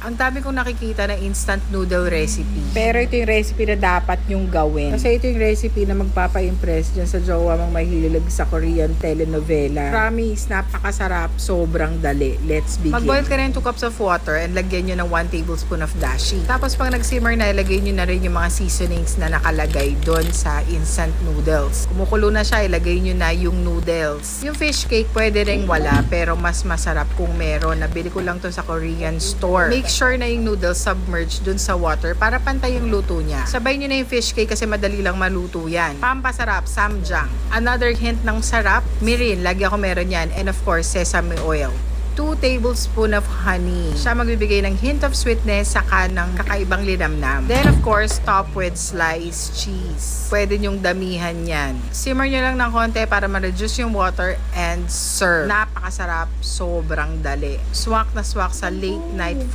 Ang dami kong nakikita na instant noodle recipe. Pero ito yung recipe na dapat nyong gawin. Kasi ito yung recipe na magpapa-impress dyan sa jowa mong mahilig sa Korean telenovela. Promise, napakasarap. Sobrang dali. Let's begin. Mag-boil ka na yung 2 cups of water and lagyan nyo ng 1 tablespoon of dashi. Tapos pag nag-simmer na, ilagay nyo na rin yung mga seasonings na nakalagay doon sa instant noodles. Kumukulo na siya, ilagay nyo na yung noodles. Yung fish cake pwede rin wala, pero mas masarap kung meron. Nabili ko lang to sa Korean store. Make sure na yung noodles submerged dun sa water para pantay yung luto niya. Sabay nyo na yung fish cake kasi madali lang maluto yan. Pampasarap, samjang. Another hint ng sarap, mirin. Lagi ako meron yan. And of course, sesame oil. 2 tablespoon of honey. Siya magbibigay ng hint of sweetness saka ng kakaibang linamnam. Then of course, top with sliced cheese. Pwede nyong damihan yan. Simmer nyo lang ng konti para ma-reduce yung water and serve. Napakasarap, sobrang dali. Swak na swak sa late night food.